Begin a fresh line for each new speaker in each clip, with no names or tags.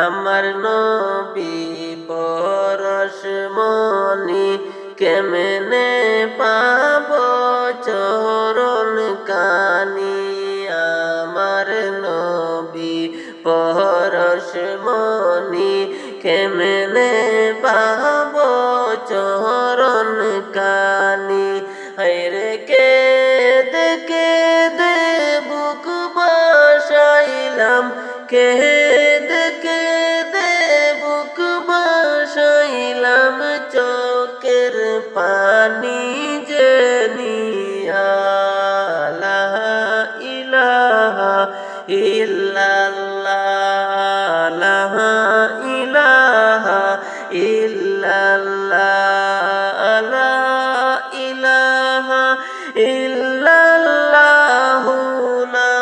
আমার নবী পরশমণি কেমনে পাব চরণ কানি। আমার নবী পরশমণি কেমনে পাব চরণ কানি। হায়রে কেঁদে কেঁদে বুক বাসাইলাম, কেঁদে কেঁদে বুক বাসাইলাম, চোখের পানি যে নিয়া। লা ইলাহা ইল্লাল্লাহ, লা ইলাহা ইল্লাল্লাহ, লা ইলাহা ইল্লাল্লাহ, লা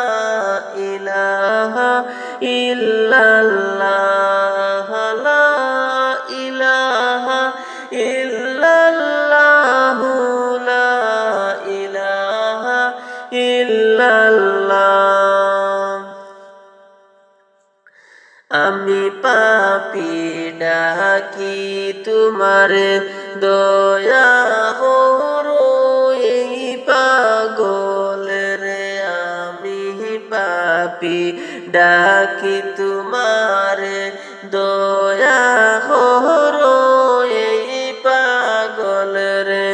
ইলাহা ইল্লাল্লাহ, লা ইলাহা ইল্লাল্লাহ, লা ইলাহা ইল্লাল্লাহ। আমি পাপী ডাকি তোমার দয়া করো, এই পাগল রে। আমি পাপী ডাকি তোমার দয়া করো, এই পাগল রে।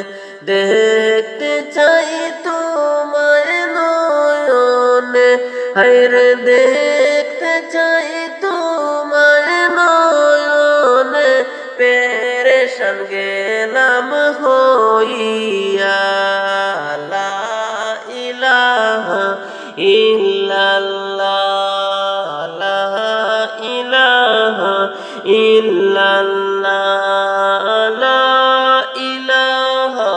দেখতে চাই তোমার নয়নে, হায়রে দেখতে চাই তোমার নয়নে। পেরেশান গেলাম হইয়া। লা ইলাহা ইল্লাল্লাহ, লা ইলাহা ইল্লাল্লাহ, লা ইলাহা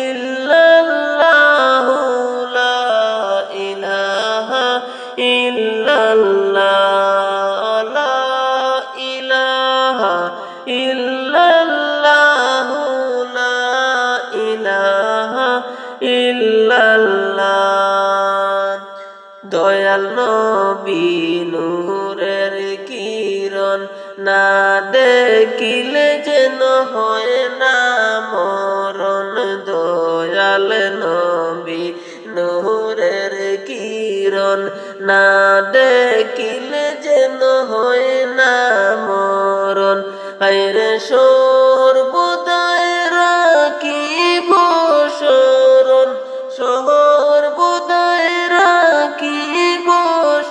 ইল্লাল্লাহ, লা ইলাহা ইল্লাল্লাহ, লা ইলাহা ইল্লাল্লাহ, লা ইলাহা ইল্লাল্লাহ। দয়াল নবী নূরের কিরণ, না দেখিলে যেন হয় না মরণ। দয়াল নবী নূরের কিরণ, না দেখিলে যেন হয় না মরণ। হায়রে সর্বদাই রাখিব শরণ, সর্বদাই রাখিব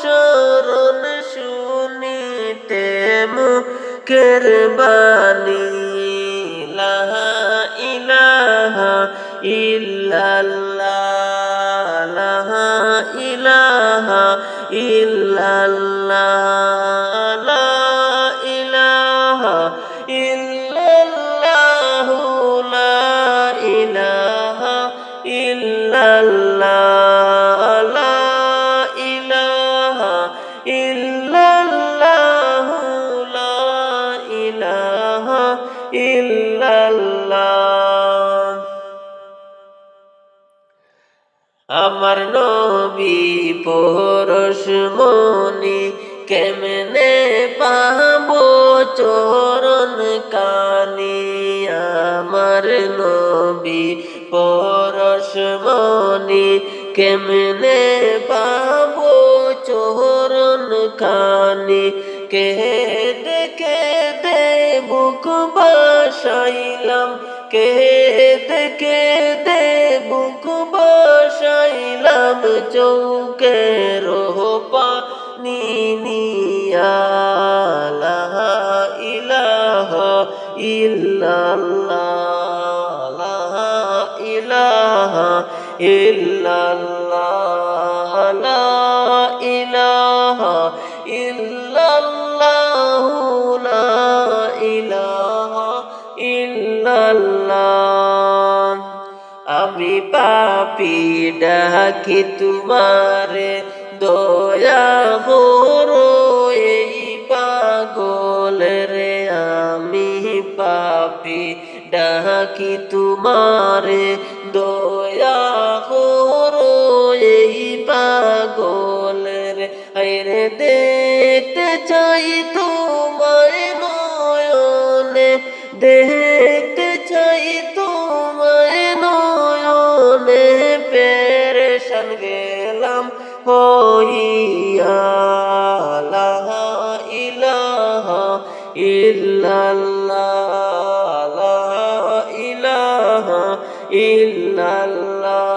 শরণ। শুনিতে মুখের বাণী, লা ইলাহা ইল্লাল্লাহ, লা ইলাহা ইল্লাল্লাহ, লা ইলাহা ইল্লাল্লাহ, লা ইলাহা ইল্লাল্লাহ, লা ইলাহা ইল্লাল্লাহ, লা ইলাহা ইল্লাল্লাহ। আমার নবী পরশমণি কেমনে পাব চরণ কানি। আমার নবী পরশমণি কেমনে পাব চরণ কানি। কেঁদে কেঁদে বুক বাসাইলাম, কেঁদে কেঁদে বুক বাসাইলাম, চৌকের পানি নিয়া। লা ইলাহা ইল্লাল্লাহ, লা ইলাহা ইল্লাল্লাহ, লা ইলাহা ইল্লাল্লাহ, লা ইলাহা ইল্লাল্লাহ। আমি পাপী ডাকি তোমারে দয়া করো, এই পাগল রে। আমি পাপী ডাকি তোমারে দয়া করো, এই পাগল রে। হায়রে দেখতে চাই তো দেখতে চাই তোমায় নয়নে পেরেশান গেলাম হইয়া লা ইলাহা ইল্লাল্লাহ লা ইলাহা ইল্লাল্লাহ